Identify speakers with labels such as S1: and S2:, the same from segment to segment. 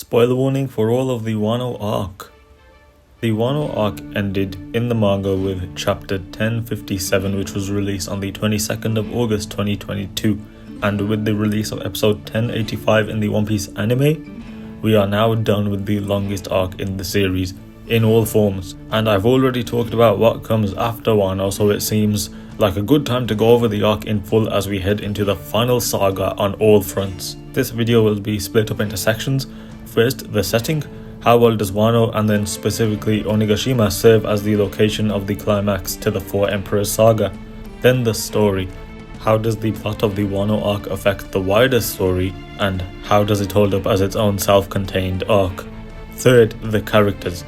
S1: Spoiler warning for all of the WANO arc. The WANO arc ended in the manga with chapter 1057, which was released on the 22nd of August 2022, and with the release of episode 1085 in the One Piece anime, we are now done with the longest arc in the series, in all forms. And I've already talked about what comes after WANO, so it seems like a good time to go over the arc in full as we head into the final saga on all fronts. This video will be split up into sections. First, the setting. How well does Wano and then specifically Onigashima serve as the location of the climax to the Four Emperors saga? Then the story. How does the plot of the Wano arc affect the wider story, and how does it hold up as its own self-contained arc? Third, the characters.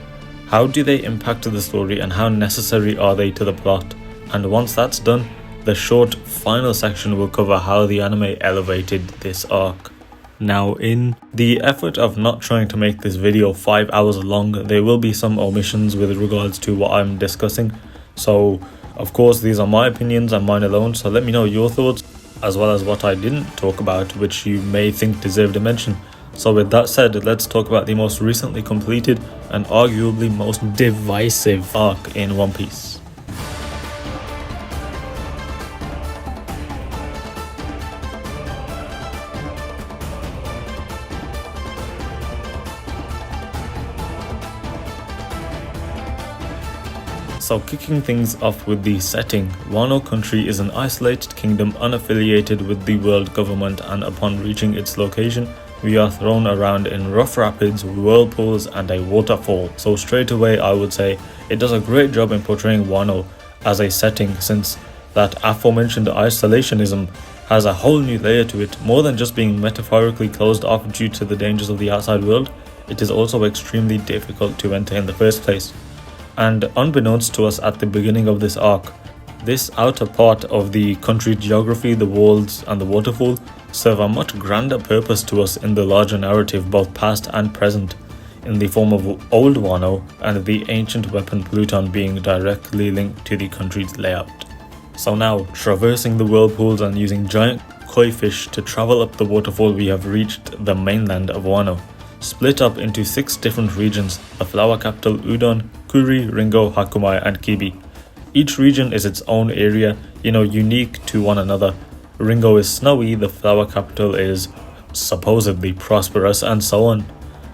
S1: How do they impact the story and how necessary are they to the plot? And once that's done, the short final section will cover how the anime elevated this arc. Now, in the effort of not trying to make this video 5 hours long, there will be some omissions with regards to what I'm discussing. So, of course, these are my opinions and mine alone, so let me know your thoughts, as well as what I didn't talk about, which you may think deserved a mention. So with that said, let's talk about the most recently completed and arguably most divisive arc in One Piece. So kicking things off with the setting, Wano country is an isolated kingdom unaffiliated with the world government, and upon reaching its location, we are thrown around in rough rapids, whirlpools and a waterfall. So straight away I would say it does a great job in portraying Wano as a setting, since that aforementioned isolationism has a whole new layer to it. More than just being metaphorically closed off due to the dangers of the outside world, it is also extremely difficult to enter in the first place. And unbeknownst to us at the beginning of this arc, this outer part of the country's geography, the walls and the waterfall, serve a much grander purpose to us in the larger narrative, both past and present, in the form of Old Wano and the ancient weapon Pluton being directly linked to the country's layout. So now, traversing the whirlpools and using giant koi fish to travel up the waterfall, we have reached the mainland of Wano, split up into 6 different regions: the flower capital Udon, Kuri, Ringo, Hakumai and Kibi. Each region is its own area, unique to one another. Ringo is snowy, the flower capital is supposedly prosperous, and so on.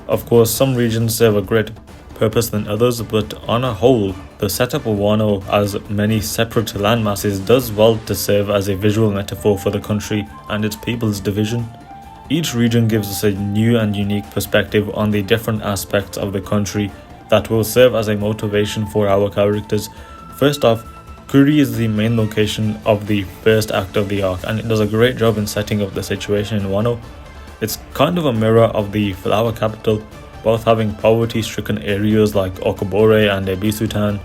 S1: Of course, some regions serve a greater purpose than others, but on a whole, the setup of Wano as many separate landmasses does well to serve as a visual metaphor for the country and its people's division. Each region gives us a new and unique perspective on the different aspects of the country that will serve as a motivation for our characters. First off, Kuri is the main location of the first act of the arc, and it does a great job in setting up the situation in Wano. It's kind of a mirror of the flower capital, both having poverty-stricken areas like Okobore and Ebisutan,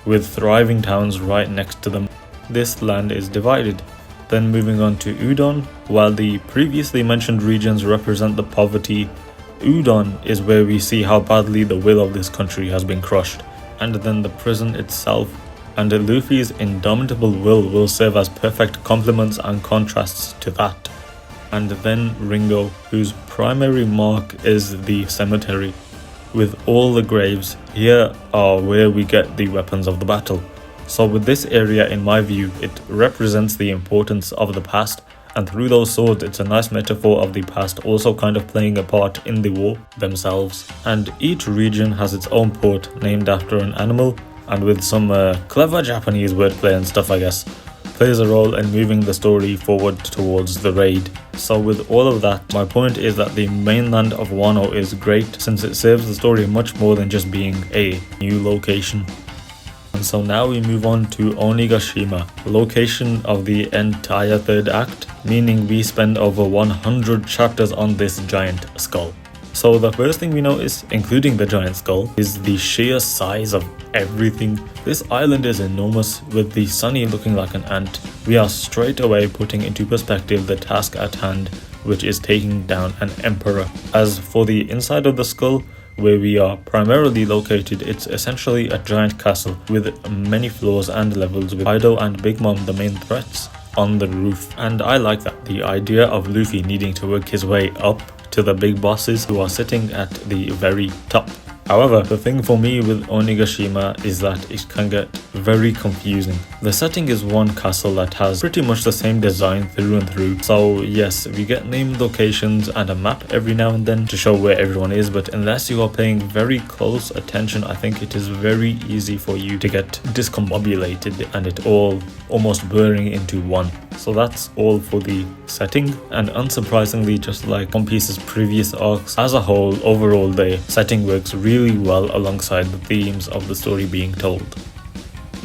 S1: with thriving towns right next to them. This land is divided. Then moving on to Udon, while the previously mentioned regions represent the poverty, Udon is where we see how badly the will of this country has been crushed, and then the prison itself, and Luffy's indomitable will serve as perfect complements and contrasts to that. And then Ringo, whose primary mark is the cemetery, with all the graves. Here are where we get the weapons of the battle. So with this area, in my view, it represents the importance of the past, and through those swords it's a nice metaphor of the past also kind of playing a part in the war themselves. And each region has its own port named after an animal, and with some clever Japanese wordplay and stuff, I guess, plays a role in moving the story forward towards the raid. So with all of that, my point is that the mainland of Wano is great, since it serves the story much more than just being a new location. And so now we move on to Onigashima, location of the entire third act, meaning we spend over 100 chapters on this giant skull. So the first thing we notice, including the giant skull, is the sheer size of everything. This island is enormous, with the Sunny looking like an ant. We are straight away putting into perspective the task at hand, which is taking down an emperor. As for the inside of the skull, where we are primarily located, it's essentially a giant castle with many floors and levels, with Kaido and Big Mom the main threats on the roof. And I like that, the idea of Luffy needing to work his way up to the big bosses who are sitting at the very top. However, the thing for me with Onigashima is that it can get very confusing. The setting is one castle that has pretty much the same design through and through. So yes, we get named locations and a map every now and then to show where everyone is, but unless you are paying very close attention, I think it is very easy for you to get discombobulated and it all almost blurring into one. So that's all for the setting, and unsurprisingly, just like One Piece's previous arcs, as a whole, overall the setting works really well alongside the themes of the story being told.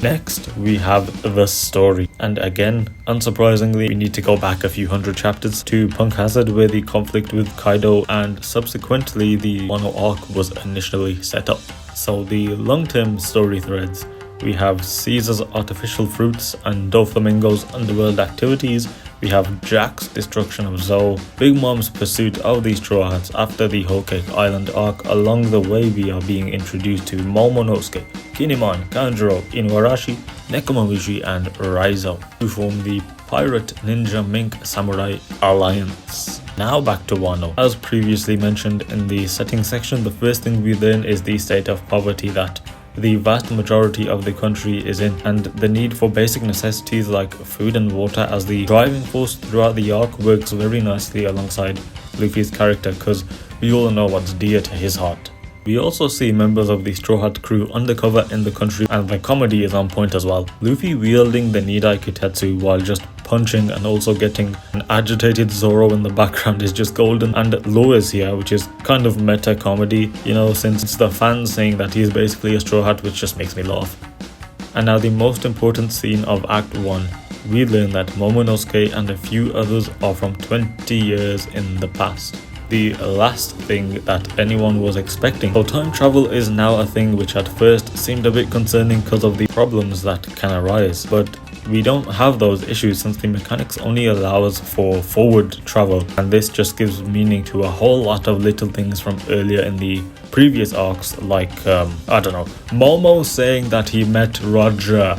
S1: Next, we have the story, and again, unsurprisingly, we need to go back a few hundred chapters to Punk Hazard, where the conflict with Kaido and subsequently the WANO arc was initially set up. So the long-term story threads: we have Caesar's artificial fruits and Doflamingo's underworld activities. We have Jack's destruction of Zou, Big Mom's pursuit of the Straw Hats after the Whole Cake Island arc. Along the way, we are being introduced to Momonosuke, Kinemon, Kanjuro, Inuarashi, Nekomamushi, and Raizo, who form the Pirate Ninja Mink Samurai Alliance. Now back to Wano. As previously mentioned in the setting section, the first thing we learn is the state of poverty that the vast majority of the country is in, and the need for basic necessities like food and water as the driving force throughout the arc works very nicely alongside Luffy's character, because we all know what's dear to his heart. We also see members of the Straw Hat crew undercover in the country, and the comedy is on point as well. Luffy wielding the Nidai Kitetsu while just punching and also getting an agitated Zoro in the background is just golden, and Law is here, which is kind of meta comedy, you know, since it's the fans saying that he's basically a Straw Hat, which just makes me laugh. And now the most important scene of Act 1. We learn that Momonosuke and a few others are from 20 years in the past. The last thing that anyone was expecting. So time travel is now a thing, which at first seemed a bit concerning because of the problems that can arise, but we don't have those issues since the mechanics only allow us for forward travel, and this just gives meaning to a whole lot of little things from earlier in the previous arcs, like I don't know, Momo saying that he met Roger.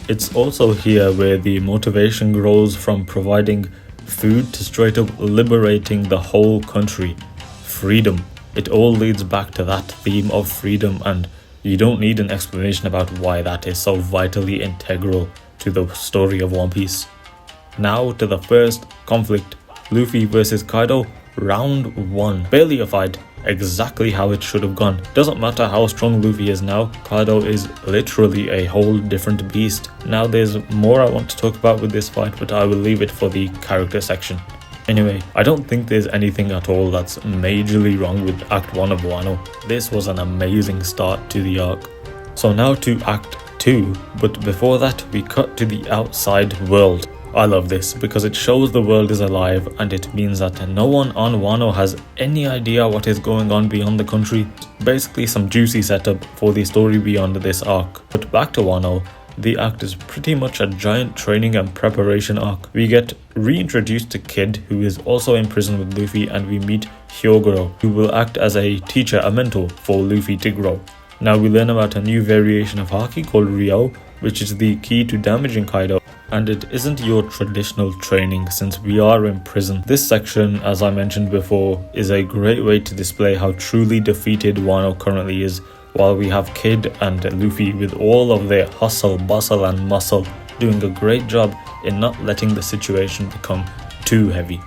S1: It's also here where the motivation grows from providing food to straight up liberating the whole country. Freedom. It all leads back to that theme of freedom, and you don't need an explanation about why that is so vitally integral to the story of One Piece. Now to the first conflict, Luffy versus Kaido, round 1. Barely a fight, exactly how it should have gone. Doesn't matter how strong Luffy is now, Kaido is literally a whole different beast. Now there's more I want to talk about with this fight, but I will leave it for the character section. Anyway, I don't think there's anything at all that's majorly wrong with Act 1 of Wano. This was an amazing start to the arc. So now to Act 2, but before that we cut to the outside world. I love this because it shows the world is alive, and it means that no one on Wano has any idea what is going on beyond the country. Basically some juicy setup for the story beyond this arc. But back to Wano, the act is pretty much a giant training and preparation arc. We get reintroduced to Kid, who is also in prison with Luffy, and we meet Hyogoro, who will act as a teacher, a mentor for Luffy to grow. Now we learn about a new variation of Haki called Ryo, which is the key to damaging Kaido. And it isn't your traditional training since we are in prison. This section, as I mentioned before, is a great way to display how truly defeated Wano currently is, while we have Kid and Luffy with all of their hustle, bustle and muscle doing a great job in not letting the situation become too heavy.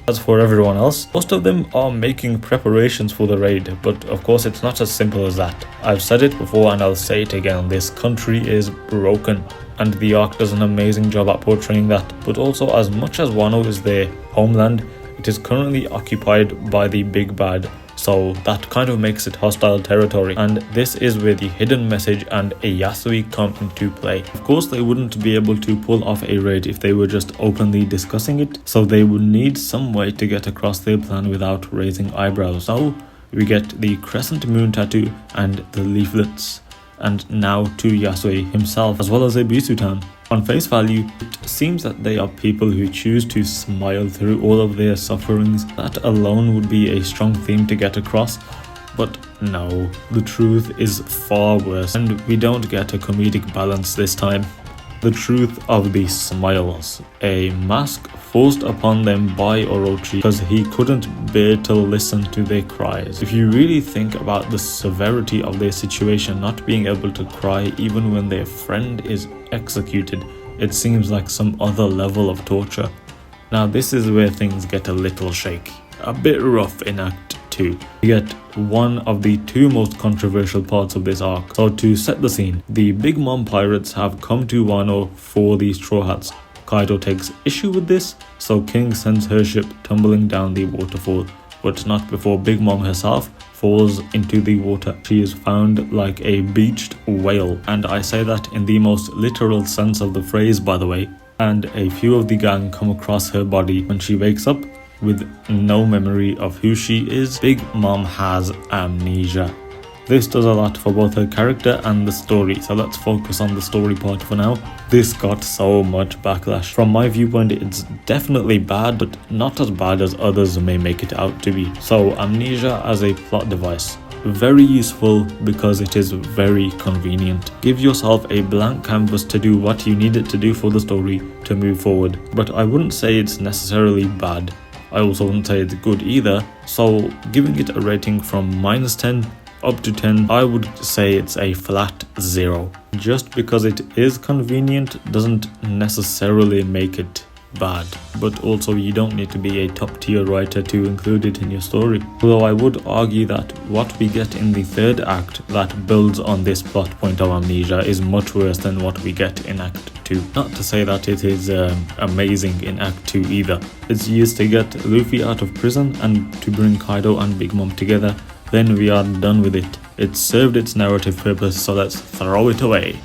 S1: As for everyone else, most of them are making preparations for the raid, but of course it's not as simple as that. I've said it before and I'll say it again, this country is broken, and the arc does an amazing job at portraying that. But also, as much as Wano is their homeland, it is currently occupied by the big bad, so that kind of makes it hostile territory, and this is where the hidden message and a Yasui come into play. Of course they wouldn't be able to pull off a raid if they were just openly discussing it, so they would need some way to get across their plan without raising eyebrows. So we get the crescent moon tattoo and the leaflets, and now to Yasui himself, as well as a Bisutan. On face value, it seems that they are people who choose to smile through all of their sufferings. That alone would be a strong theme to get across, but no, the truth is far worse, and we don't get a comedic balance this time. The truth of the smiles, a mask forced upon them by Orochi because he couldn't bear to listen to their cries. If you really think about the severity of their situation, not being able to cry even when their friend is executed, it seems like some other level of torture. Now this is where things get a little shaky, a bit rough in Act 2. We get one of the two most controversial parts of this arc. So to set the scene, the Big Mom pirates have come to Wano for the Straw Hats. Kaido takes issue with this, so King sends her ship tumbling down the waterfall, but not before Big Mom herself falls into the water. She is found like a beached whale, and I say that in the most literal sense of the phrase, by the way. And a few of the gang come across her body. When she wakes up with no memory of who she is, Big Mom has amnesia. This does a lot for both her character and the story, so let's focus on the story part for now. This got so much backlash. From my viewpoint, it's definitely bad, but not as bad as others may make it out to be. So amnesia as a plot device. Very useful because it is very convenient. Give yourself a blank canvas to do what you need it to do for the story to move forward. But I wouldn't say it's necessarily bad. I also wouldn't say it's good either. So giving it a rating from -10 up to 10, I would say it's a flat 0. Just because it is convenient doesn't necessarily make it bad, but also you don't need to be a top tier writer to include it in your story. Although I would argue that what we get in the third act that builds on this plot point of amnesia is much worse than what we get in Act 2. Not to say that it is amazing in Act 2 either. It's used to get Luffy out of prison and to bring Kaido and Big Mom together. Then we are done with it. It served its narrative purpose, so let's throw it away.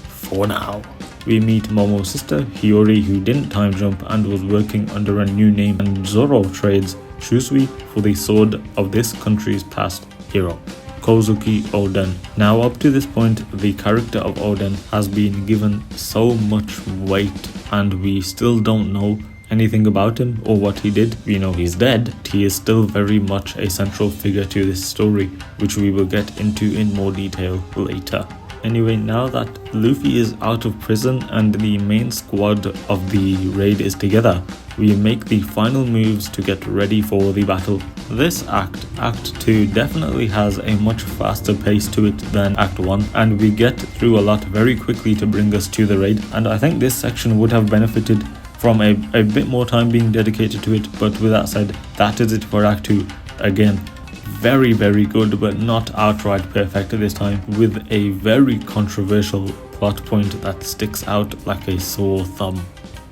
S1: For now. We meet Momo's sister, Hiyori, who didn't time jump and was working under a new name, and Zoro trades Shusui for the sword of this country's past hero, Kozuki Oden. Now up to this point, the character of Oden has been given so much weight and we still don't know anything about him or what he did. We know he's dead. He is still very much a central figure to this story, which we will get into in more detail later. Anyway, now that Luffy is out of prison and the main squad of the raid is together, we make the final moves to get ready for the battle. This act, Act 2, definitely has a much faster pace to it than Act 1, and we get through a lot very quickly to bring us to the raid, and I think this section would have benefited from a bit more time being dedicated to it. But with that said, that is it for Act 2. Again, very good, but not outright perfect this time, with a very controversial plot point that sticks out like a sore thumb.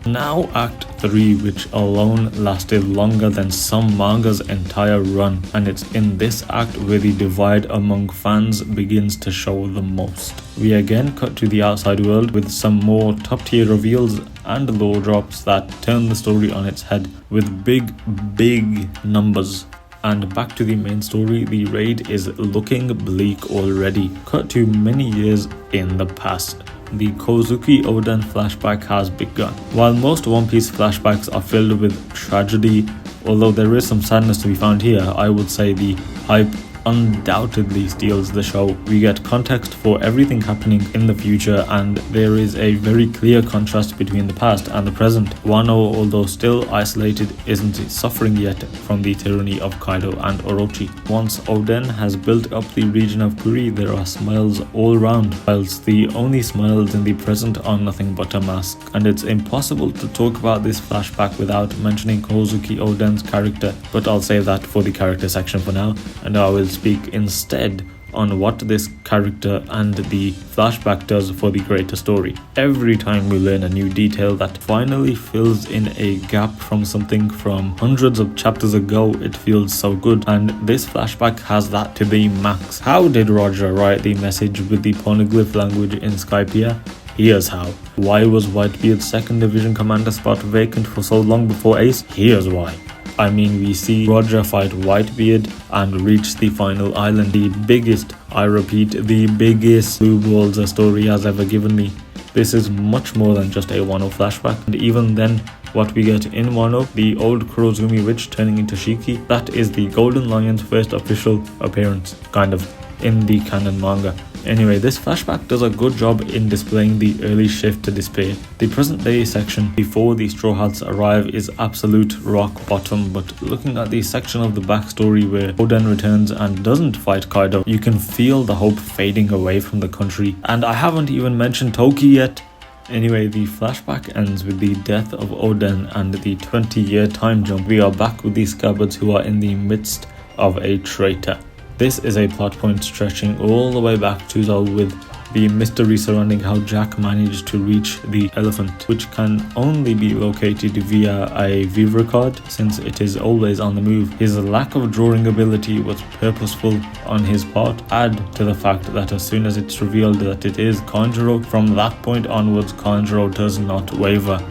S1: Now Act 3, which alone lasted longer than some manga's entire run, and it's in this act where the divide among fans begins to show the most. We again cut to the outside world with some more top tier reveals and lore drops that turn the story on its head with big numbers. And back to the main story, the raid is looking bleak already. Cut to many years in the past. The Kozuki Oden flashback has begun. While most One Piece flashbacks are filled with tragedy, although there is some sadness to be found here, I would say the hype undoubtedly steals the show. We get context for everything happening in the future, and there is a very clear contrast between the past and the present. Wano, although still isolated, isn't suffering yet from the tyranny of Kaido and Orochi. Once Oden has built up the region of Kuri, there are smiles all round, whilst the only smiles in the present are nothing but a mask. And it's impossible to talk about this flashback without mentioning Kozuki Oden's character, but I'll save that for the character section for now, and I will speak instead on what this character and the flashback does for the greater story. Every time we learn a new detail that finally fills in a gap from something from hundreds of chapters ago, it feels so good, and this flashback has that to the max. How did Roger write the message with the poneglyph language in Skypiea? Here's how. Why was Whitebeard's 2nd Division commander spot vacant for so long before Ace? Here's why. I mean, we see Roger fight Whitebeard and reach the final island. The biggest, I repeat, the biggest blue balls a story has ever given me. This is much more than just a Wano flashback. And even then, what we get in Wano, the old Kurozumi witch turning into Shiki, that is the Golden Lion's first official appearance, kind of, in the canon manga. Anyway, this flashback does a good job in displaying the early shift to despair. The present day section before the Straw Hats arrive is absolute rock bottom, but looking at the section of the backstory where Oden returns and doesn't fight Kaido, you can feel the hope fading away from the country. And I haven't even mentioned Toki yet. Anyway, the flashback ends with the death of Oden and the 20-year time jump. We are back with the Scabbards who are in the midst of a traitor. This is a plot point stretching all the way back to Zou, with the mystery surrounding how Jack managed to reach the elephant, which can only be located via a viewer card since it is always on the move. His lack of drawing ability was purposeful on his part. Add to the fact that as soon as it's revealed that it is Kanjuro, from that point onwards Kanjuro does not waver.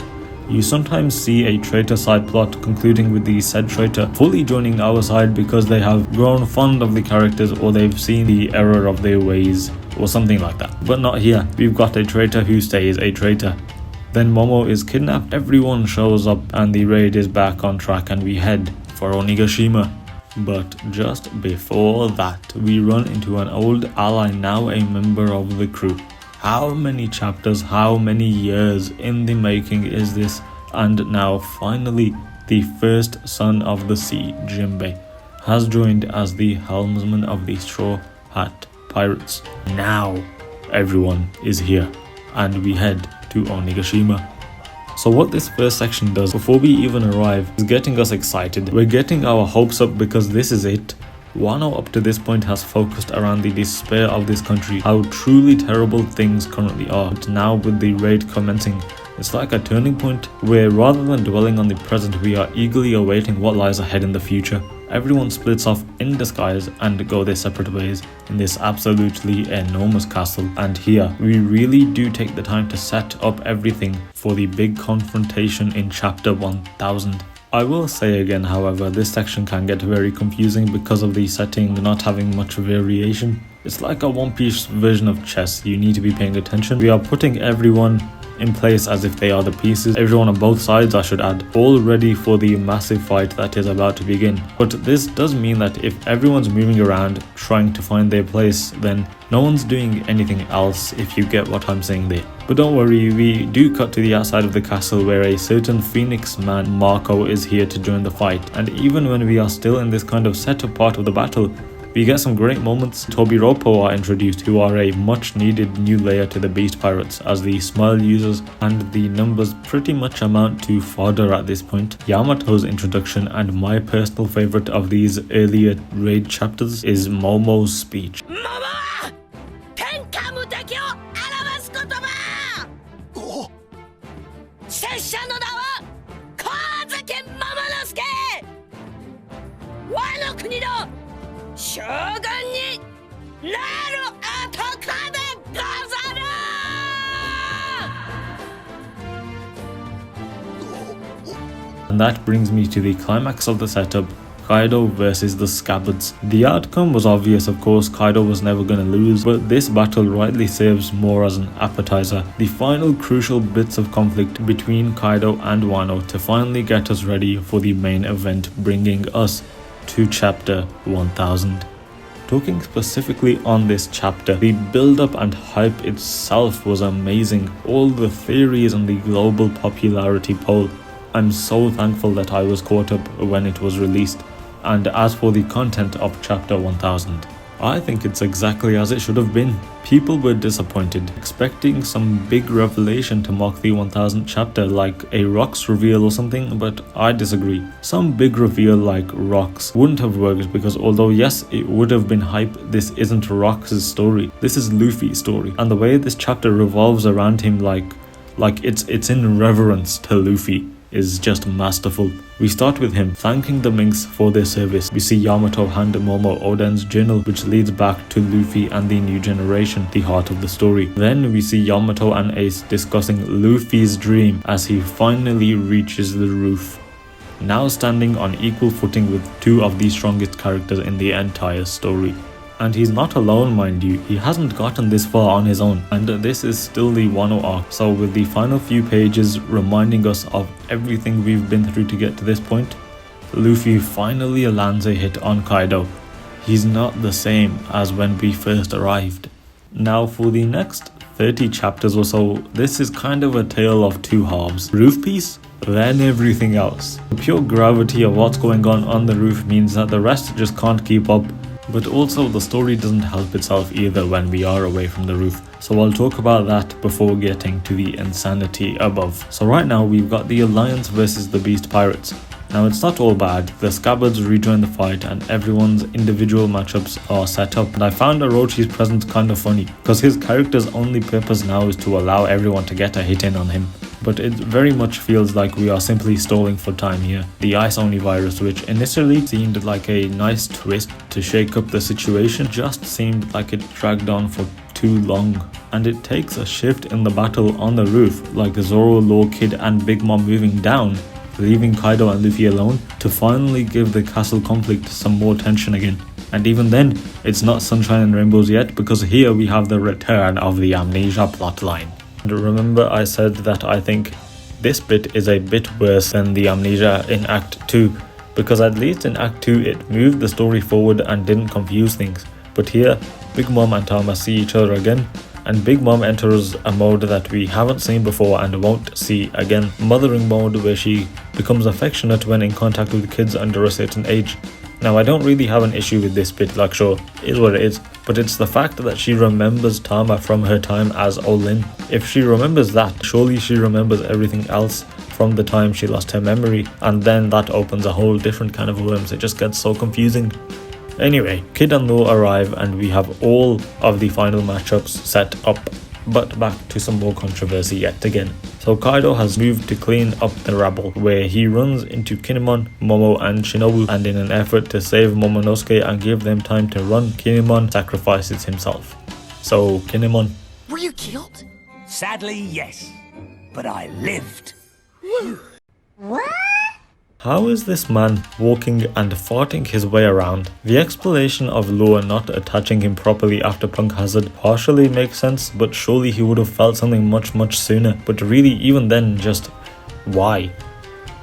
S1: You sometimes see a traitor side plot concluding with the said traitor fully joining our side because they have grown fond of the characters or they've seen the error of their ways or something like that. But not here. We've got a traitor who stays a traitor. Then Momo is kidnapped, everyone shows up and the raid is back on track and we head for Onigashima. But just before that, we run into an old ally, now a member of the crew. How many chapters, how many years in the making is this? And now finally, the first son of the sea, Jinbei, has joined as the helmsman of the Straw Hat Pirates. Now everyone is here and we head to Onigashima. So what this first section does before we even arrive is getting us excited. We're getting our hopes up because this is it. Wano up to this point has focused around the despair of this country, how truly terrible things currently are. But now with the raid commencing, it's like a turning point where rather than dwelling on the present, we are eagerly awaiting what lies ahead in the future. Everyone splits off in disguise and go their separate ways in this absolutely enormous castle. And here, we really do take the time to set up everything for the big confrontation in chapter 1000. I will say again, however, this section can get very confusing because of the setting not having much variation. It's like a One Piece version of chess. You need to be paying attention. We are putting everyone in place as if they are the pieces, everyone on both sides I should add, all ready for the massive fight that is about to begin. But this does mean that if everyone's moving around trying to find their place, then no one's doing anything else, if you get what I'm saying there. But don't worry, we do cut to the outside of the castle where a certain Phoenix man, Marco, is here to join the fight. And even when we are still in this kind of setup part of the battle, we get some great moments. Tobiropo are introduced, who are a much needed new layer to the Beast Pirates, as the Smile users and the numbers pretty much amount to fodder at this point. Yamato's introduction, and my personal favourite of these earlier raid chapters, is Momo's speech. And that brings me to the climax of the setup, Kaido versus the Scabbards. The outcome was obvious, of course. Kaido was never going to lose, but this battle rightly serves more as an appetizer. The final crucial bits of conflict between Kaido and Wano to finally get us ready for the main event, bringing us to chapter 1000. Talking specifically on this chapter, the build-up and hype itself was amazing. All the theories on the global popularity poll, I'm so thankful that I was caught up when it was released. And as for the content of chapter 1000, I think it's exactly as it should have been. People were disappointed, expecting some big revelation to mark the 1000th chapter, like a rocks reveal or something, but I disagree. Some big reveal like rocks wouldn't have worked because although yes, it would have been hype, this isn't Rocks' story. This is Luffy's story, and the way this chapter revolves around him like it's in reverence to Luffy is just masterful. We start with him thanking the Minks for their service. We see Yamato hand Momo Oden's journal, which leads back to Luffy and the new generation, the heart of the story. Then we see Yamato and Ace discussing Luffy's dream as he finally reaches the roof, now standing on equal footing with two of the strongest characters in the entire story. And he's not alone, mind you. He hasn't gotten this far on his own, and this is still the Wano arc. So with the final few pages reminding us of everything we've been through to get to this point, Luffy finally lands a hit on Kaido. He's not the same as when we first arrived. Now for the next 30 chapters or so, this is kind of a tale of two halves. Roof piece, then everything else. The pure gravity of what's going on the roof means that the rest just can't keep up. But also the story doesn't help itself either when we are away from the roof. So I'll talk about that before getting to the insanity above. So right now we've got the Alliance versus the Beast Pirates. Now it's not all bad, the Scabbards rejoin the fight and everyone's individual matchups are set up. And I found Orochi's presence kind of funny, because his character's only purpose now is to allow everyone to get a hit in on him. But it very much feels like we are simply stalling for time here. The Ice Oni virus, which initially seemed like a nice twist to shake up the situation, just seemed like it dragged on for too long. And it takes a shift in the battle on the roof, like Zoro, Law Kid and Big Mom moving down, leaving Kaido and Luffy alone, to finally give the castle conflict some more tension again. And even then, it's not sunshine and rainbows yet, because here we have the return of the Amnesia plotline. And remember I said that I think this bit is a bit worse than the Amnesia in Act 2, because at least in Act 2 it moved the story forward and didn't confuse things. But here, Big Mom and Tama see each other again, and Big Mom enters a mode that we haven't seen before and won't see again. Mothering mode, where she becomes affectionate when in contact with kids under a certain age. Now I don't really have an issue with this bit, like sure, is what it is, but it's the fact that she remembers Tama from her time as Olin. If she remembers that, surely she remembers everything else from the time she lost her memory, and then that opens a whole different kind of worms. It just gets so confusing. Anyway, Kid and Law arrive and we have all of the final matchups set up, but back to some more controversy yet again. So Kaido has moved to clean up the rabble, where he runs into Kinemon, Momo and Shinobu, and in an effort to save Momonosuke and give them time to run, Kinemon sacrifices himself. So Kinemon,
S2: were you killed?
S3: Sadly, yes, but I lived.
S2: What?
S1: how is this man walking and farting his way around? The explanation of Law not attaching him properly after Punk Hazard partially makes sense, but surely he would have felt something much sooner. But really, even then, just why?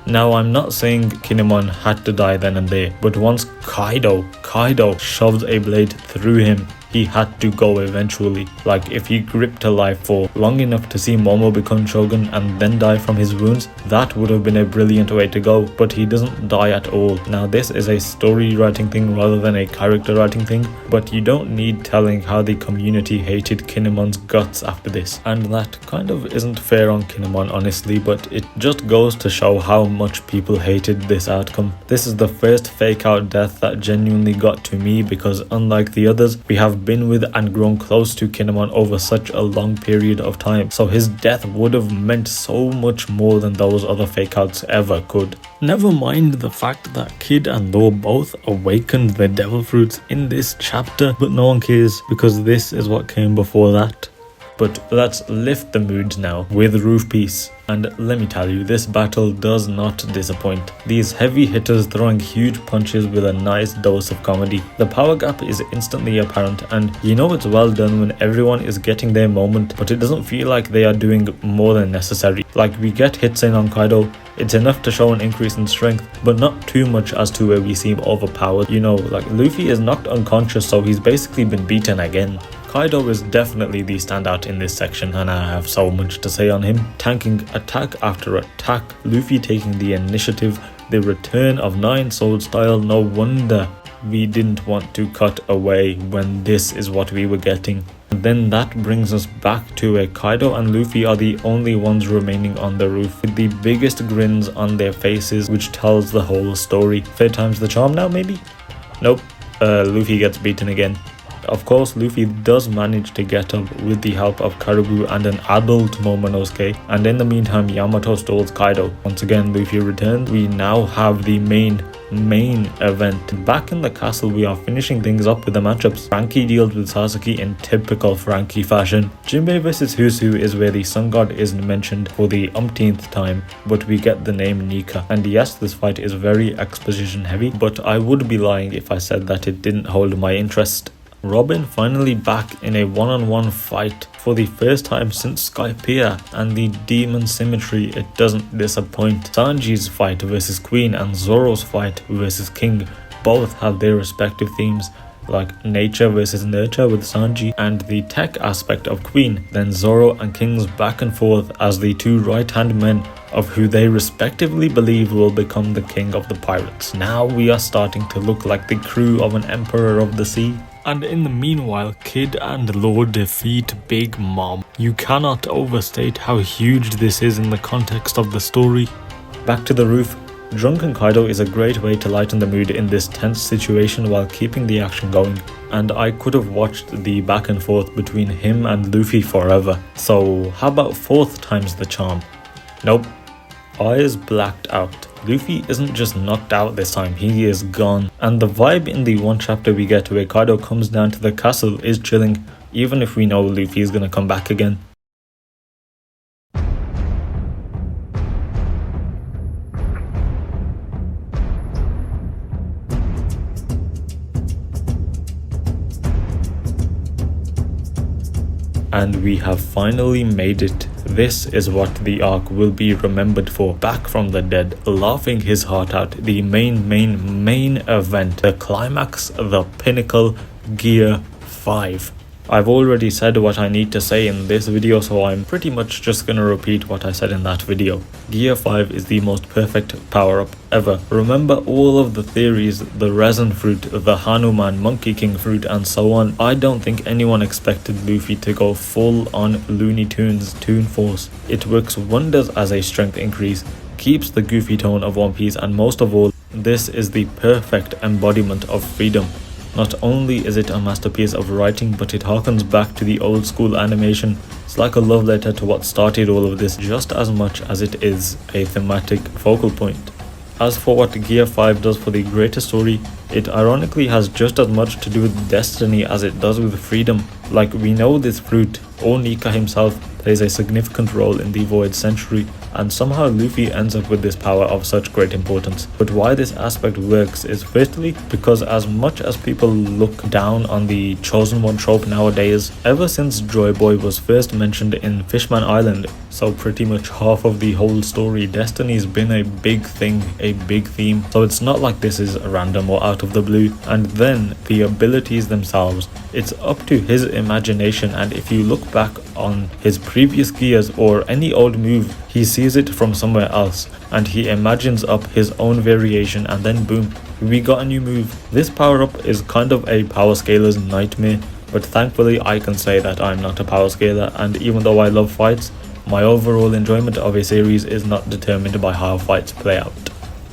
S1: Now, I'm not saying Kinemon had to die then and there, but once Kaido shoved a blade through him, he had to go eventually. Like, if he gripped alive for long enough to see Momo become Shogun and then die from his wounds, that would have been a brilliant way to go, but he doesn't die at all. Now, this is a story writing thing rather than a character writing thing, but you don't need telling how the community hated Kinemon's guts after this. And that kind of isn't fair on Kinemon, honestly, but it just goes to show how much people hated this outcome. This is the first fake out death that genuinely got to me, because unlike the others, we have been with and grown close to Kinemon over such a long period of time, so his death would have meant so much more than those other fake outs ever could. Never mind the fact that Kid and Law both awakened the devil fruits in this chapter, but no one cares because this is what came before that. But let's lift the mood now with Roof Piece. And let me tell you, this battle does not disappoint. These heavy hitters throwing huge punches with a nice dose of comedy. The power gap is instantly apparent, and you know it's well done when everyone is getting their moment, but it doesn't feel like they are doing more than necessary. Like, we get hits in on Kaido, it's enough to show an increase in strength, but not too much as to where we seem overpowered. You know, like Luffy is knocked unconscious, so he's basically been beaten again. Kaido is definitely the standout in this section, and I have so much to say on him. Tanking attack after attack, Luffy taking the initiative, the return of 9 sword style. No wonder we didn't want to cut away when this is what we were getting. And then that brings us back to where Kaido and Luffy are the only ones remaining on the roof, with the biggest grins on their faces, which tells the whole story. Third time's the charm now, maybe? Nope, Luffy gets beaten again. Of course, Luffy does manage to get up with the help of Caribou and an adult Momonosuke, and in the meantime Yamato stalls Kaido. Once again, Luffy returns. We now have the main event. Back in the castle, we are finishing things up with the matchups. Franky deals with Sasaki in typical Franky fashion. Jinbei vs Husu is where the sun god is mentioned for the umpteenth time, but we get the name Nika. And yes, this fight is very exposition heavy, but I would be lying if I said that it didn't hold my interest. Robin finally back in a one-on-one fight for the first time since Skypiea, and the demon symmetry, it doesn't disappoint. Sanji's fight versus Queen and Zoro's fight versus King both have their respective themes, like nature versus nurture with Sanji and the tech aspect of Queen, then Zoro and King's back and forth as the two right-hand men of who they respectively believe will become the king of the pirates. Now we are starting to look like the crew of an emperor of the sea. And in the meanwhile, Kid and Law defeat Big Mom. You cannot overstate how huge this is in the context of the story. Back to the roof. Drunken Kaido is a great way to lighten the mood in this tense situation while keeping the action going. And I could have watched the back and forth between him and Luffy forever. So how about 4th time's the charm? Nope. Eyes blacked out. Luffy isn't just knocked out this time, he is gone. And the vibe in the one chapter we get where Kaido comes down to the castle is chilling, even if we know Luffy is gonna come back again. And we have finally made it. This is what the arc will be remembered for. Back from the dead, laughing his heart out. The main event. The climax, the pinnacle, Gear 5. I've already said what I need to say in this video, so I'm pretty much just gonna repeat what I said in that video. Gear 5 is the most perfect power-up ever. Remember all of the theories, the resin fruit, the Hanuman Monkey King fruit and so on. I don't think anyone expected Luffy to go full on Looney Tunes Toon Force. It works wonders as a strength increase, keeps the goofy tone of One Piece, and most of all, this is the perfect embodiment of freedom. Not only is it a masterpiece of writing, but it harkens back to the old school animation. It's like a love letter to what started all of this, just as much as it is a thematic focal point. As for what Gear 5 does for the greater story, it ironically has just as much to do with destiny as it does with freedom. Like, we know this fruit, or Nika himself, plays a significant role in the Void Century, and somehow Luffy ends up with this power of such great importance. But why this aspect works is firstly because as much as people look down on the Chosen One trope nowadays, ever since Joy Boy was first mentioned in Fishman Island, so pretty much half of the whole story, destiny's been a big thing, a big theme. So it's not like this is random or out of the blue. And then the abilities themselves, it's up to his imagination, and if you look back on his previous gears or any old move, he sees it from somewhere else and he imagines up his own variation, and then boom, we got a new move. This power up is kind of a power scaler's nightmare, but thankfully I can say that I'm not a power scaler, and even though I love fights, my overall enjoyment of a series is not determined by how fights play out.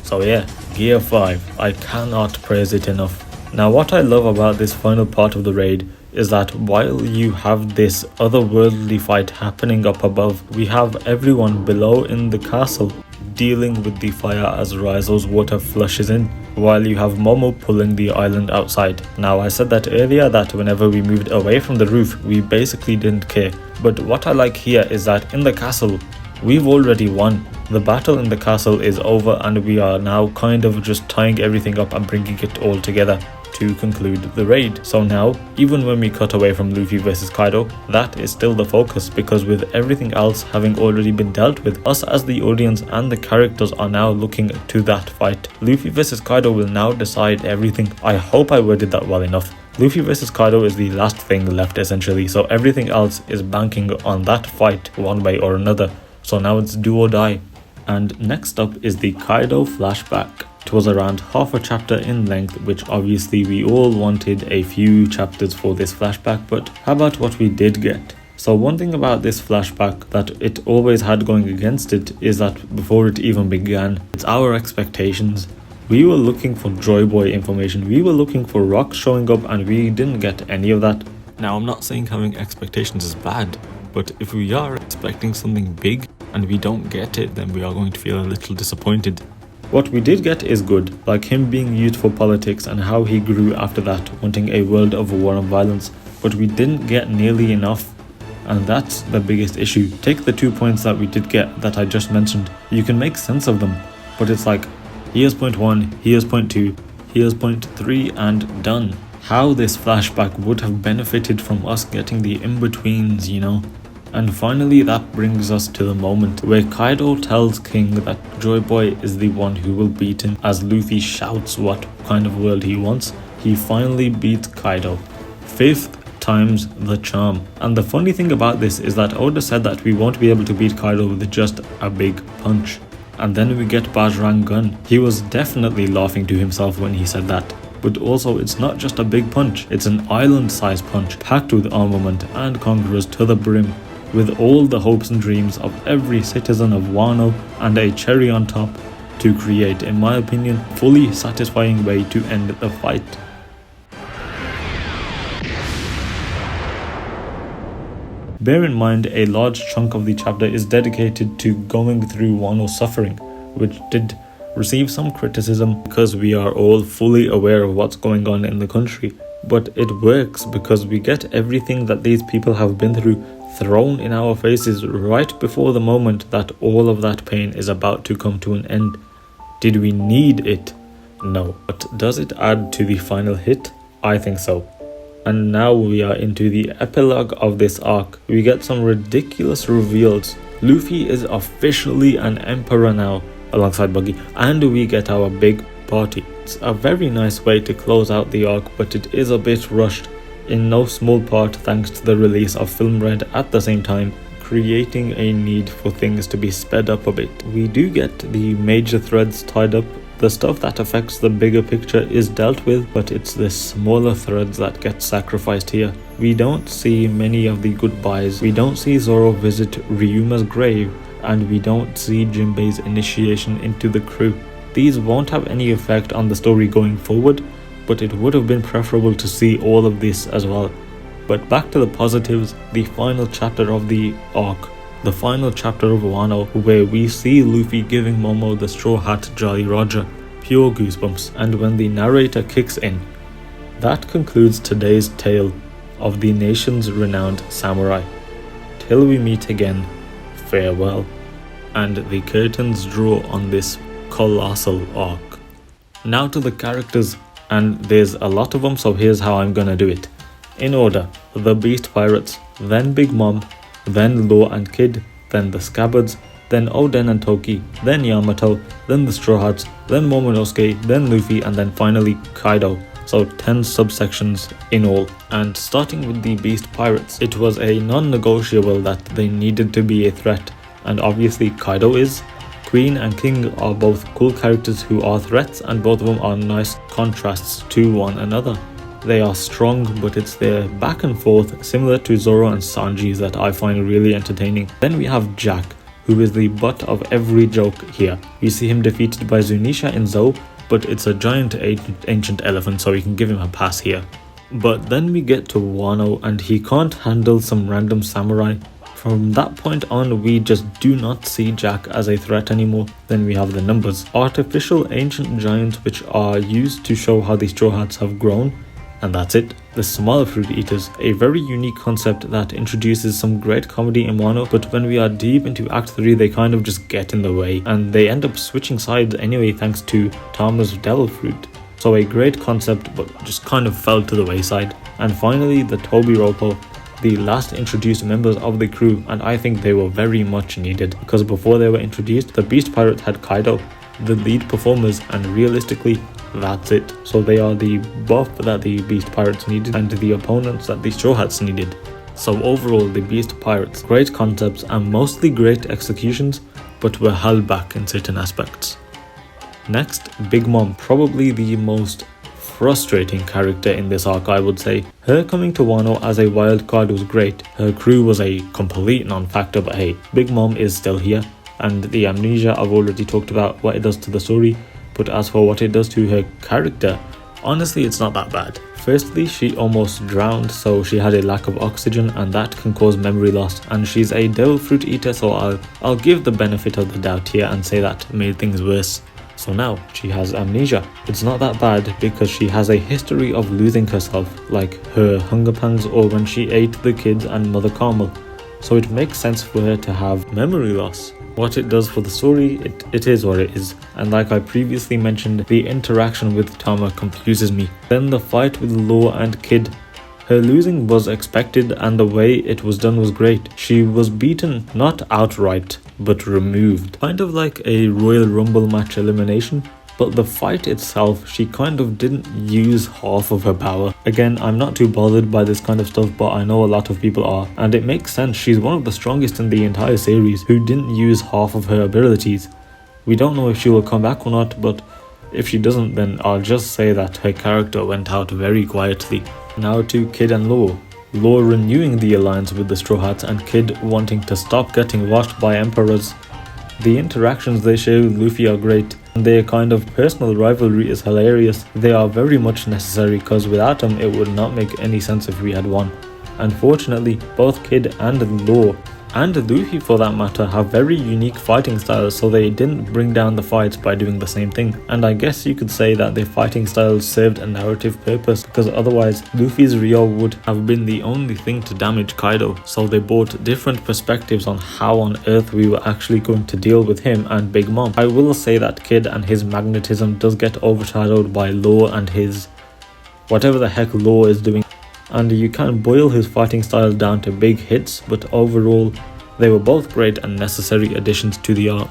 S1: So yeah, Gear 5, I cannot praise it enough. Now what I love about this final part of the raid is that while you have this otherworldly fight happening up above, we have everyone below in the castle dealing with the fire as Raizo's water flushes in, while you have Momo pulling the island outside. Now I said that earlier that whenever we moved away from the roof, we basically didn't care. But what I like here is that in the castle, we've already won. The battle in the castle is over and we are now kind of just tying everything up and bringing it all together to conclude the raid. So now, even when we cut away from Luffy vs Kaido, that is still the focus, because with everything else having already been dealt with, us as the audience and the characters are now looking to that fight. Luffy vs Kaido will now decide everything. I hope I worded that well enough. Luffy vs Kaido is the last thing left essentially, so everything else is banking on that fight one way or another. So now it's do or die. And next up is the Kaido flashback. It was around half a chapter in length, which obviously we all wanted a few chapters for this flashback, but how about what we did get? So one thing about this flashback that it always had going against it is that before it even began, it's our expectations. We were looking for Joy Boy information, we were looking for rocks showing up, and we didn't get any of that. Now I'm not saying having expectations is bad, but if we are expecting something big and we don't get it, then we are going to feel a little disappointed. What we did get is good, like him being used for politics and how he grew after that, wanting a world of war and violence, but we didn't get nearly enough, and that's the biggest issue. Take the 2 points that we did get that I just mentioned, you can make sense of them, but it's like, here's point 1, here's point 2, here's point 3, and done. How this flashback would have benefited from us getting the in-betweens, you know? And finally, that brings us to the moment where Kaido tells King that Joy Boy is the one who will beat him, as Luffy shouts what kind of world he wants. he finally beats Kaido. 5th time's the charm. And the funny thing about this is that Oda said that we won't be able to beat Kaido with just a big punch. And then we get Bajrang Gun. He was definitely laughing to himself when he said that. But also, it's not just a big punch, it's an island-sized punch, packed with armament and conquerors to the brim, with all the hopes and dreams of every citizen of Wano and a cherry on top to create, in my opinion, fully satisfying way to end the fight. Bear in mind, a large chunk of the chapter is dedicated to going through Wano's suffering, which did receive some criticism because we are all fully aware of what's going on in the country. But it works because we get everything that these people have been through thrown in our faces right before the moment that all of that pain is about to come to an end. Did we need it? No. But does it add to the final hit? I think so. And now we are into the epilogue of this arc. We get some ridiculous reveals. Luffy is officially an emperor now, alongside Buggy, and we get our big party. It's a very nice way to close out the arc, but it is a bit rushed, in no small part thanks to the release of Film Red at the same time, creating a need for things to be sped up a bit. We do get the major threads tied up. The stuff that affects the bigger picture is dealt with, but it's the smaller threads that get sacrificed here. We don't see many of the goodbyes. We don't see Zoro visit Ryuma's grave, and we don't see Jinbei's initiation into the crew. These won't have any effect on the story going forward, but it would have been preferable to see all of this as well. But back to the positives, the final chapter of the arc, the final chapter of Wano, where we see Luffy giving Momo the Straw Hat Jolly Roger. Pure goosebumps. And when the narrator kicks in, that concludes today's tale of the nation's renowned samurai. Till we meet again, farewell. And the curtains draw on this colossal arc. Now to the characters, and there's a lot of them, so here's how I'm gonna do it. In order: the Beast Pirates, then Big Mom, then Law and Kid, then the Scabbards, then Oden and Toki, then Yamato, then the Straw Hats, then Momonosuke, then Luffy, and then finally Kaido. So 10 subsections in all. And starting with the Beast Pirates, it was a non-negotiable that they needed to be a threat, and obviously Kaido is. Queen and King are both cool characters who are threats, and both of them are nice contrasts to one another. They are strong, but it's their back and forth, similar to Zoro and Sanji's, that I find really entertaining. Then we have Jack, who is the butt of every joke here. We see him defeated by Zunisha in Zou, but it's a giant ancient elephant, so we can give him a pass here. But then we get to Wano, and he can't handle some random samurai. From that point on, we just do not see Jack as a threat anymore. Then we have the numbers. Artificial ancient giants, which are used to show how the Straw Hats have grown. And that's it. The Smile Fruit Eaters, a very unique concept that introduces some great comedy in Wano, but when we are deep into Act 3, they kind of just get in the way, and they end up switching sides anyway thanks to Tama's Devil Fruit. So a great concept, but just kind of fell to the wayside. And finally, the Toby Ropo, the last introduced members of the crew, and I think they were very much needed, because before they were introduced, the Beast Pirates had Kaido, the lead performers, and realistically, that's it. So they are the buff that the Beast Pirates needed and the opponents that the Straw Hats needed. So overall, the Beast Pirates, great concepts and mostly great executions, but were held back in certain aspects. Next, Big Mom, probably the most frustrating character in this arc, I would say. Her coming to Wano as a wild card was great. Her crew was a complete non-factor, but hey, Big Mom is still here, and the amnesia, I've already talked about what it does to the story. But as for what it does to her character, honestly it's not that bad. Firstly, she almost drowned, so she had a lack of oxygen, and that can cause memory loss, and she's a devil fruit eater, so I'll give the benefit of the doubt here and say that made things worse. So now she has amnesia. It's not that bad because she has a history of losing herself, like her hunger pangs or when she ate the kids and Mother Carmel. So it makes sense for her to have memory loss. What it does for the story, it is what it is. And like I previously mentioned, the interaction with Tama confuses me. Then the fight with Law and Kid. Her losing was expected, and the way it was done was great. She was beaten, not outright, but removed. Kind of like a Royal Rumble match elimination, but the fight itself, she kind of didn't use half of her power. Again, I'm not too bothered by this kind of stuff, but I know a lot of people are, and it makes sense. She's one of the strongest in the entire series who didn't use half of her abilities. We don't know if she will come back or not, but if she doesn't, then I'll just say that her character went out very quietly. Now to Kid and Law. Law renewing the alliance with the Straw Hats and Kid wanting to stop getting washed by emperors. The interactions they share with Luffy are great, and their kind of personal rivalry is hilarious. They are very much necessary because without them it would not make any sense if we had won. Unfortunately, both Kid and Law, and Luffy for that matter, have very unique fighting styles, so they didn't bring down the fights by doing the same thing. And I guess you could say that their fighting styles served a narrative purpose, because otherwise Luffy's Ryo would have been the only thing to damage Kaido. So they brought different perspectives on how on earth we were actually going to deal with him and Big Mom. I will say that Kid and his magnetism does get overshadowed by Law and his whatever the heck Law is doing. And you can boil his fighting style down to big hits, but overall they were both great and necessary additions to the arc.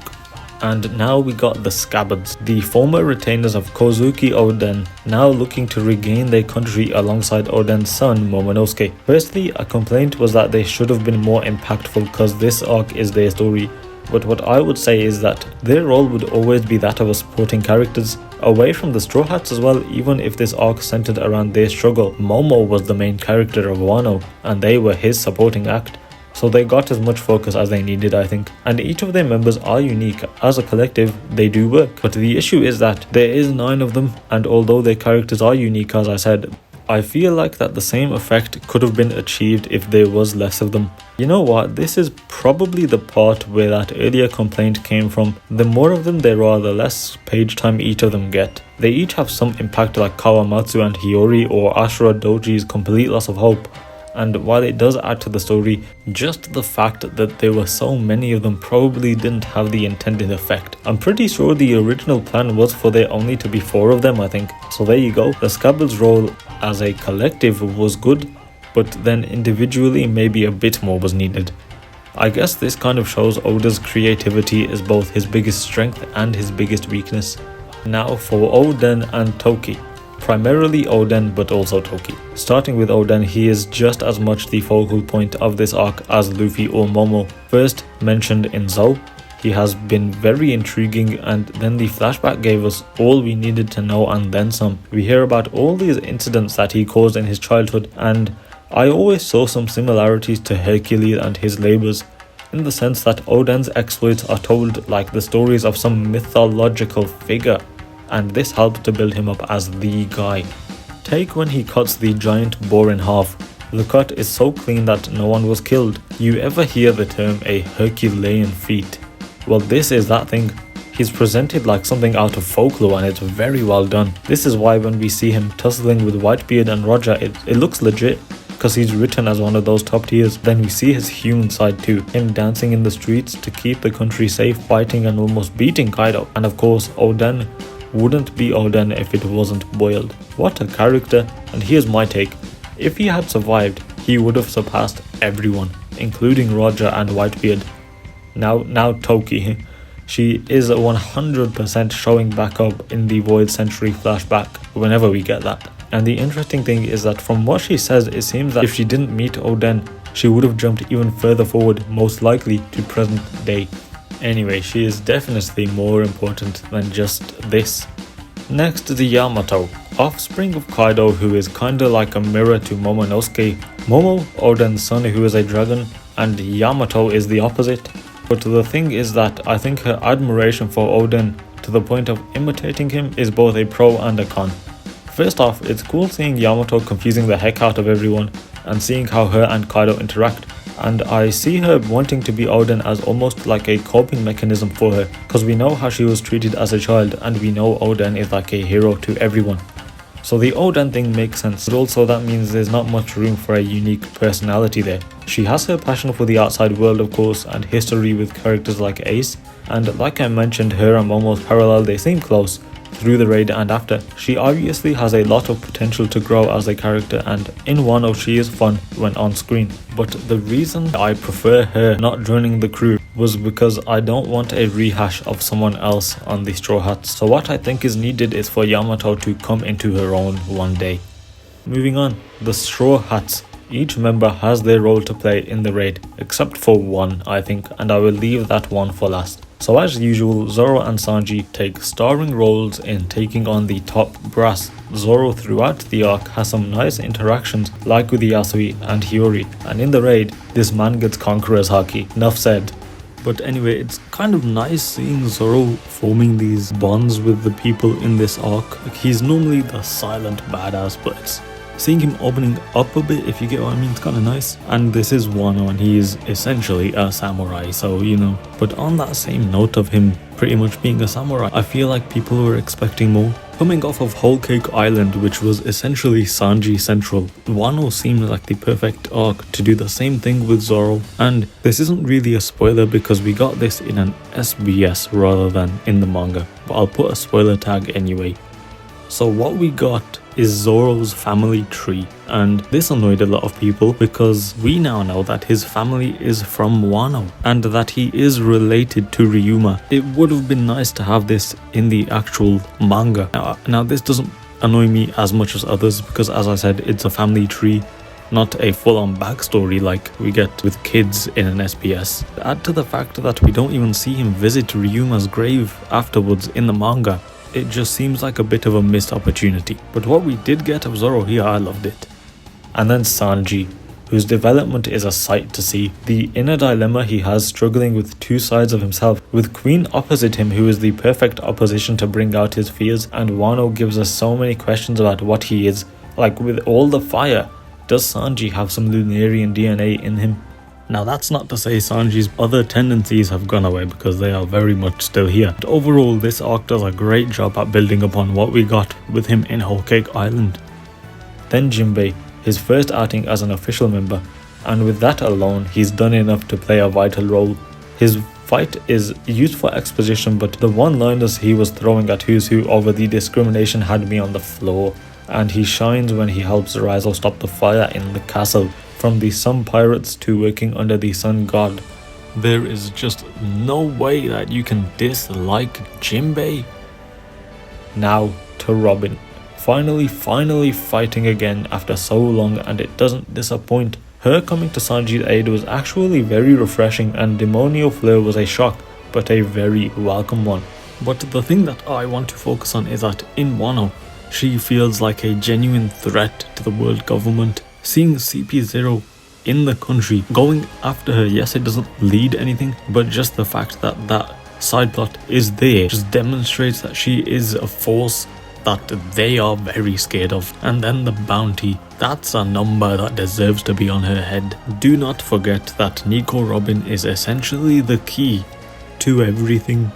S1: And now we got the Scabbards, the former retainers of Kozuki Oden, now looking to regain their country alongside Oden's son Momonosuke. Firstly, a complaint was that they should have been more impactful because this arc is their story, but what I would say is that their role would always be that of a supporting characters, away from the Straw Hats as well. Even if this arc centered around their struggle, Momo was the main character of Wano and they were his supporting act, so they got as much focus as they needed, I think. And each of their members are unique. As a collective, they do work, but the issue is that there is 9 of them, and although their characters are unique, as I said, I feel like that the same effect could have been achieved if there was less of them. You know what, this is probably the part where that earlier complaint came from. The more of them there are, the less page time each of them get. They each have some impact, like Kawamatsu and Hiyori or Ashura Doji's complete loss of hope. And while it does add to the story, just the fact that there were so many of them probably didn't have the intended effect. I'm pretty sure the original plan was for there only to be 4 of them, I think. So there you go. The Scabbards' role as a collective was good, but then individually maybe a bit more was needed. I guess this kind of shows Oda's creativity is both his biggest strength and his biggest weakness. Now for Oden and Toki. Primarily Oden, but also Toki. Starting with Oden, he is just as much the focal point of this arc as Luffy or Momo. First mentioned in Zou, he has been very intriguing, and then the flashback gave us all we needed to know and then some. We hear about all these incidents that he caused in his childhood, and I always saw some similarities to Hercules and his labors, in the sense that Oden's exploits are told like the stories of some mythological figure, and this helped to build him up as the guy. Take when he cuts the giant boar in half. The cut is so clean that no one was killed. You ever hear the term a Herculean feat? Well, this is that thing. He's presented like something out of folklore, and it's very well done. This is why when we see him tussling with Whitebeard and Roger, it looks legit, because he's written as one of those top tiers. Then we see his human side too, him dancing in the streets to keep the country safe, fighting and almost beating Kaido. And of course, Oden wouldn't be Oden if it wasn't boiled. What a character. And here's my take. If he had survived, he would have surpassed everyone, including Roger and Whitebeard. Now Toki. She is 100% showing back up in the Void Century flashback whenever we get that. And the interesting thing is that from what she says, it seems that if she didn't meet Oden, she would have jumped even further forward, most likely to present day. Anyway, she is definitely more important than just this. Next, the Yamato, offspring of Kaido, who is kinda like a mirror to Momonosuke. Momo, Oden's son, who is a dragon, and Yamato is the opposite. But the thing is that I think her admiration for Oden, to the point of imitating him, is both a pro and a con. First off, it's cool seeing Yamato confusing the heck out of everyone, and seeing how her and Kaido interact. And I see her wanting to be Oden as almost like a coping mechanism for her, because we know how she was treated as a child, and we know Oden is like a hero to everyone. So the Oden thing makes sense, but also that means there's not much room for a unique personality there. She has her passion for the outside world, of course, and history with characters like Ace, and like I mentioned, her and Momo's parallel, they seem close through the raid and after. She obviously has a lot of potential to grow as a character, and in WANO she is fun when on screen. But the reason I prefer her not joining the crew was because I don't want a rehash of someone else on the Straw Hats. So what I think is needed is for Yamato to come into her own one day. Moving on, the Straw Hats. Each member has their role to play in the raid, except for one, I think, and I will leave that one for last. So as usual, Zoro and Sanji take starring roles in taking on the top brass. Zoro throughout the arc has some nice interactions like with Yasui and Hiyori, and in the raid, this man gets Conqueror's Haki. Enough said. But anyway, it's kind of nice seeing Zoro forming these bonds with the people in this arc. Like, he's normally the silent badass, but it's seeing him opening up a bit, if you get what I mean, it's kind of nice. And this is Wano, and he is essentially a samurai, so you know. But on that same note of him pretty much being a samurai, I feel like people were expecting more. Coming off of Whole Cake Island, which was essentially Sanji Central, Wano seemed like the perfect arc to do the same thing with Zoro. And this isn't really a spoiler because we got this in an SBS rather than in the manga, but I'll put a spoiler tag anyway. So what we got is Zoro's family tree, and this annoyed a lot of people because we now know that his family is from Wano and that he is related to Ryuma. It would have been nice to have this in the actual manga. Now this doesn't annoy me as much as others because, as I said, it's a family tree, not a full-on backstory like we get with kids in an SPS. Add to the fact that we don't even see him visit Ryuma's grave afterwards in the manga. It just seems like a bit of a missed opportunity. But what we did get of Zoro here, I loved it. And then Sanji, whose development is a sight to see. The inner dilemma he has struggling with two sides of himself, with Queen opposite him who is the perfect opposition to bring out his fears, and Wano gives us so many questions about what he is. Like, with all the fire, does Sanji have some Lunarian DNA in him? Now that's not to say Sanji's other tendencies have gone away, because they are very much still here. But overall, this arc does a great job at building upon what we got with him in Whole Cake Island. Then Jinbei, his first outing as an official member, and with that alone he's done enough to play a vital role. His fight is used for exposition, but the one-liners he was throwing at Who's Who over the discrimination had me on the floor, and he shines when he helps Rizal stop the fire in the castle. From the Sun Pirates to working under the Sun God, there is just no way that you can dislike Jinbei. Now to Robin. Finally fighting again after so long, and it doesn't disappoint. Her coming to Sanji's aid was actually very refreshing, and Demonio Fleur was a shock, but a very welcome one. But the thing that I want to focus on is that in Wano, she feels like a genuine threat to the world government. Seeing CP0 in the country going after her, yes, it doesn't lead anything, but just the fact that that side plot is there just demonstrates that she is a force that they are very scared of. And then the bounty, that's a number that deserves to be on her head. Do not forget that Nico Robin is essentially the key to everything.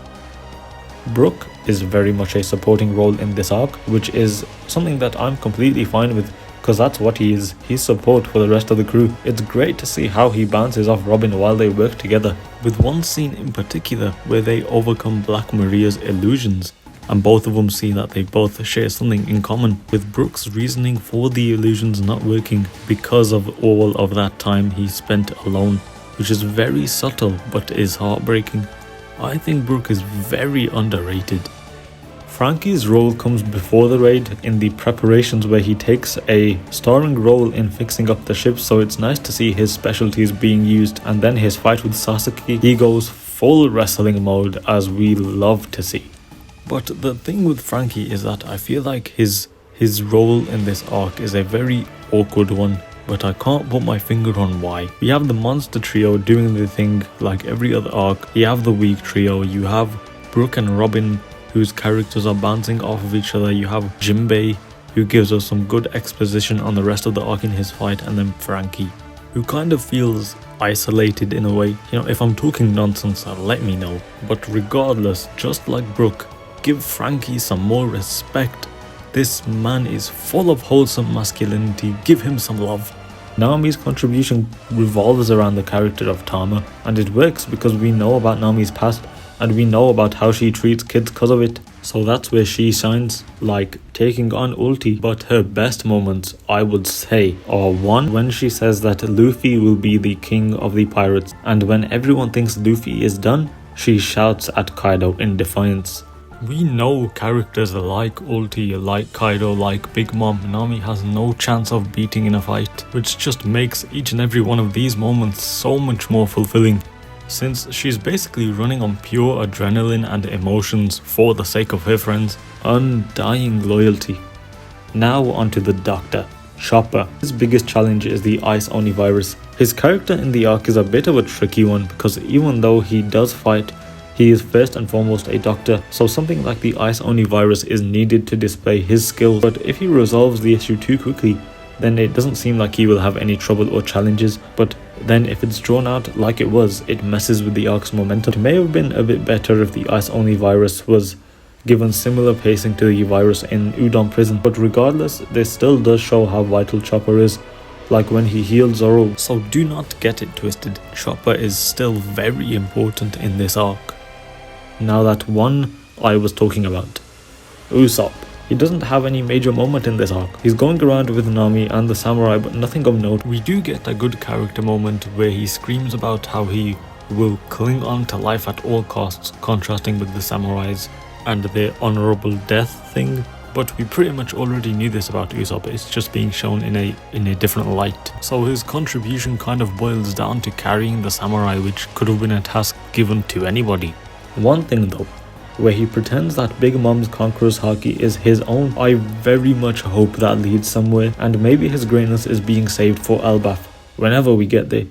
S1: Brook is very much a supporting role in this arc, which is something that I'm completely fine with, because that's what he is. He's support for the rest of the crew. It's great to see how he bounces off Robin while they work together, with one scene in particular where they overcome Black Maria's illusions, and both of them see that they both share something in common, with Brook's reasoning for the illusions not working because of all of that time he spent alone, which is very subtle but is heartbreaking. I think Brook is very underrated. Frankie's role comes before the raid in the preparations, where he takes a starring role in fixing up the ship, so it's nice to see his specialties being used. And then his fight with Sasuke, he goes full wrestling mode, as we love to see. But the thing with Frankie is that I feel like his role in this arc is a very awkward one, but I can't put my finger on why. We have the monster trio doing the thing like every other arc. You have the weak trio, you have Brook and Robin, whose characters are bouncing off of each other. You have Jinbei, who gives us some good exposition on the rest of the arc in his fight, and then Frankie, who kind of feels isolated in a way. You know, if I'm talking nonsense, let me know. But regardless, just like Brook, give Frankie some more respect. This man is full of wholesome masculinity. Give him some love. Nami's contribution revolves around the character of Tama, and it works because we know about Nami's past, and we know about how she treats kids because of it. So that's where she shines, like taking on ulti. But her best moments, I would say, are one, when she says that Luffy will be the king of the pirates, and when everyone thinks Luffy is done, she shouts at Kaido in defiance. We know characters like Ulti, like Kaido, like Big Mom, Nami has no chance of beating in a fight, which just makes each and every one of these moments so much more fulfilling, since she's basically running on pure adrenaline and emotions for the sake of her friends. Undying loyalty. Now onto the Doctor, Chopper. His biggest challenge is the Ice Oni virus. His character in the arc is a bit of a tricky one, because even though he does fight, he is first and foremost a doctor, so something like the Ice Oni virus is needed to display his skills. But if he resolves the issue too quickly, then it doesn't seem like he will have any trouble or challenges. But then if it's drawn out like it was, it messes with the arc's momentum. It may have been a bit better if the Ice Only virus was given similar pacing to the virus in Udon prison, but regardless, this still does show how vital Chopper is, like when he healed Zoro. So do not get it twisted, Chopper is still very important in this arc. Now that one I was talking about, Usopp. He doesn't have any major moment in this arc. He's going around with Nami and the samurai, but nothing of note. We do get a good character moment where he screams about how he will cling on to life at all costs, contrasting with the samurais and their honorable death thing. But we pretty much already knew this about Usopp, it's just being shown in a different light. So his contribution kind of boils down to carrying the samurai, which could have been a task given to anybody. One thing though, where he pretends that Big Mom's Conqueror's Haki is his own, I very much hope that leads somewhere, and maybe his greatness is being saved for Elbaf whenever we get there.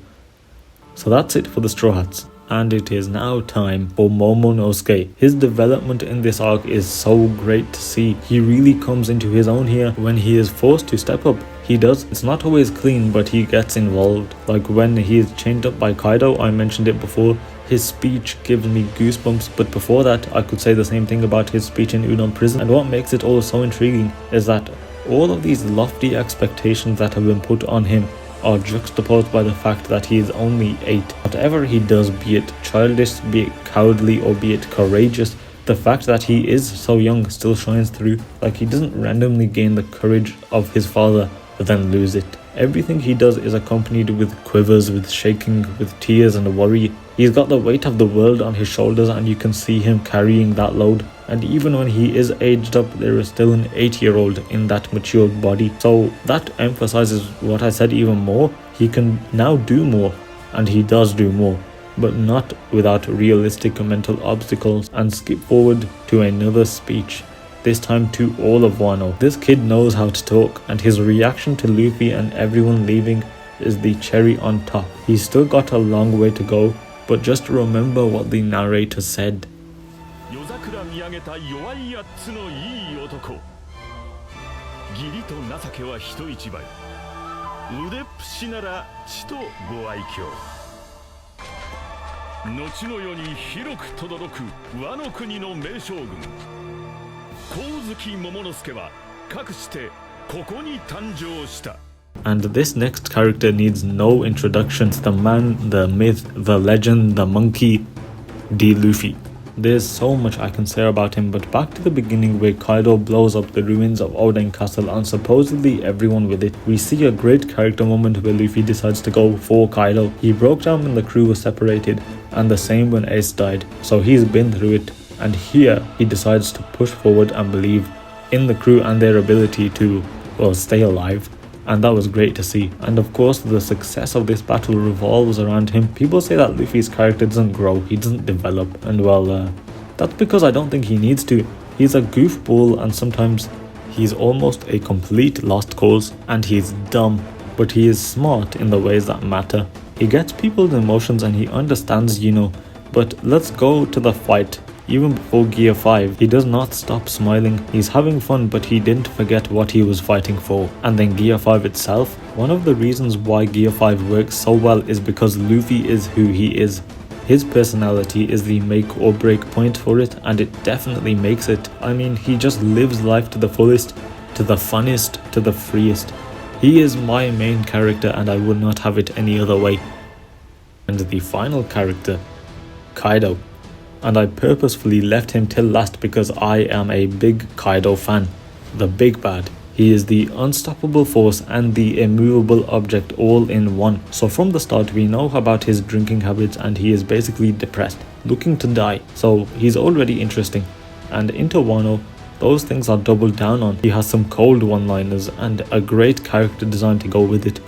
S1: So that's it for the Straw Hats, and it is now time for Momonosuke. His development in this arc is so great to see. He really comes into his own here. When he is forced to step up, he does. It's not always clean, but he gets involved. Like when he is chained up by Kaido, I mentioned it before. His speech gives me goosebumps, but before that I could say the same thing about his speech in Udon prison. And what makes it all so intriguing is that all of these lofty expectations that have been put on him are juxtaposed by the fact that he is only 8. Whatever he does, be it childish, be it cowardly, or be it courageous, the fact that he is so young still shines through. Like, he doesn't randomly gain the courage of his father but then lose it. Everything he does is accompanied with quivers, with shaking, with tears and worry. He's got the weight of the world on his shoulders, and you can see him carrying that load. And even when he is aged up, there is still an 8-year-old in that matured body. So that emphasizes what I said even more. He can now do more, and he does do more, but not without realistic mental obstacles. And skip forward to another speech, this time to all of Wano. This kid knows how to talk, and his reaction to Luffy and everyone leaving is the cherry on top. He's still got a long way to go, but just remember what the narrator said. And this next character needs no introduction. It's the man, the myth, the legend, the monkey, D. Luffy. There's so much I can say about him, but back to the beginning where Kaido blows up the ruins of Oden Castle and supposedly everyone with it. We see a great character moment where Luffy decides to go for Kaido. He broke down when the crew was separated, and the same when Ace died, so he's been through it. And here he decides to push forward and believe in the crew and their ability to, well, stay alive. And that was great to see. And of course, the success of this battle revolves around him. People say that Luffy's character doesn't grow, he doesn't develop, and well, that's because I don't think he needs to. He's a goofball, and sometimes he's almost a complete lost cause, and he's dumb, but he is smart in the ways that matter. He gets people's emotions and he understands, but let's go to the fight. Even before Gear 5, he does not stop smiling. He's having fun, but he didn't forget what he was fighting for. And then Gear 5 itself, one of the reasons why Gear 5 works so well is because Luffy is who he is. His personality is the make or break point for it, and it definitely makes it. I mean, he just lives life to the fullest, to the funnest, to the freest. He is my main character, and I would not have it any other way. And the final character, Kaido. and I purposefully left him till last because I am a big Kaido fan. The big bad. He is the unstoppable force and the immovable object all in one. So from the start we know about his drinking habits, and he is basically depressed, looking to die. So he's already interesting. And into WANO, those things are doubled down on. He has some cold one-liners and a great character design to go with it.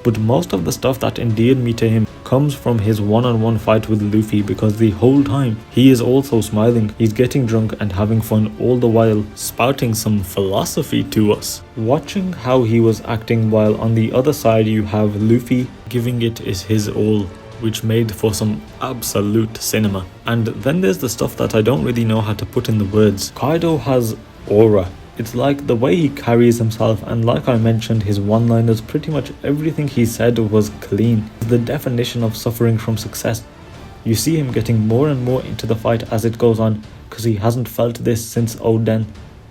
S1: But most of the stuff that endeared me to him comes from his one-on-one fight with Luffy, because the whole time he is also smiling, he's getting drunk and having fun, all the while spouting some philosophy to us. Watching how he was acting while on the other side you have Luffy giving it his all, which made for some absolute cinema. And then there's the stuff that I don't really know how to put in the words. Kaido has aura. It's like the way he carries himself, and like I mentioned, his one-liners, pretty much everything he said was clean. The definition of suffering from success. You see him getting more and more into the fight as it goes on, because he hasn't felt this since Oden.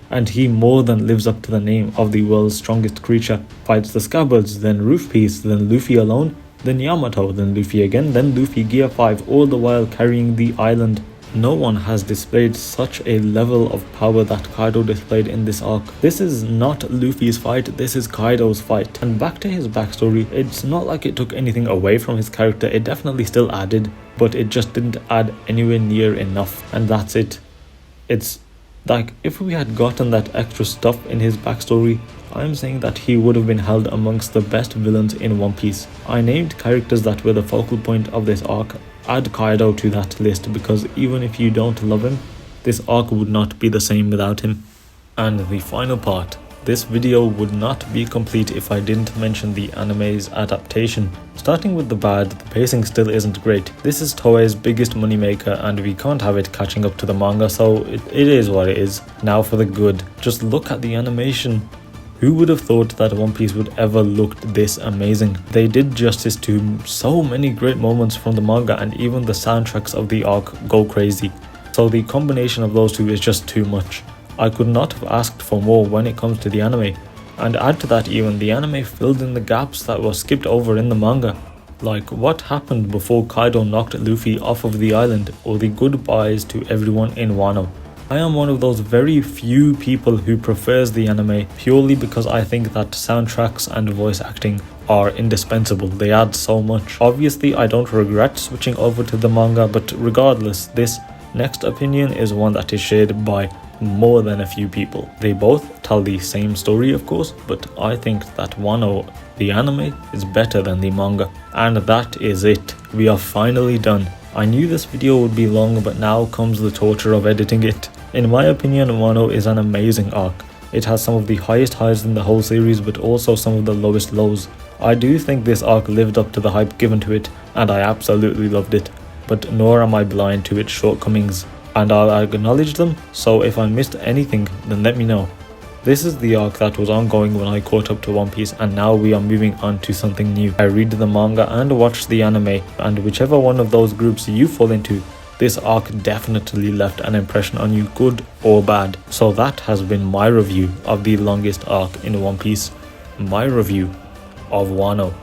S1: And he more than lives up to the name of the world's strongest creature. Fights the Scabbards, then Roof Piece, then Luffy alone, then Yamato, then Luffy again, then Luffy Gear 5, all the while carrying the island. No one has displayed such a level of power that Kaido displayed in this arc. This is not Luffy's fight, this is Kaido's fight. And back to his backstory, it's not like it took anything away from his character. It definitely still added, but it just didn't add anywhere near enough. And that's it. It's like, if we had gotten that extra stuff in his backstory, I'm saying that he would have been held amongst the best villains in One Piece. I named characters that were the focal point of this arc. Add Kaido to that list, because even if you don't love him, this arc would not be the same without him. And the final part. This video would not be complete if I didn't mention the anime's adaptation. Starting with the bad, the pacing still isn't great. This is Toei's biggest moneymaker, and we can't have it catching up to the manga, so it is what it is. Now for the good. Just look at the animation. Who would have thought that One Piece would ever looked this amazing? They did justice to so many great moments from the manga, and even the soundtracks of the arc go crazy. So the combination of those two is just too much. I could not have asked for more when it comes to the anime. And add to that, even the anime filled in the gaps that were skipped over in the manga. Like what happened before Kaido knocked Luffy off of the island, or the goodbyes to everyone in Wano. I am one of those very few people who prefers the anime purely because I think that soundtracks and voice acting are indispensable. They add so much. Obviously, I don't regret switching over to the manga, but regardless, this next opinion is one that is shared by more than a few people. They both tell the same story, of course, but I think that Wano, the anime, is better than the manga. And that is it. We are finally done. I knew this video would be long, but now comes the torture of editing it. In my opinion, Wano is an amazing arc. It has some of the highest highs in the whole series, but also some of the lowest lows. I do think this arc lived up to the hype given to it, and I absolutely loved it. But nor am I blind to its shortcomings, and I'll acknowledge them, so if I missed anything, then let me know. This is the arc that was ongoing when I caught up to One Piece, and now we are moving on to something new. I read the manga and watch the anime, and whichever one of those groups you fall into, this arc definitely left an impression on you, good or bad. So that has been my review of the longest arc in One Piece. My review of Wano.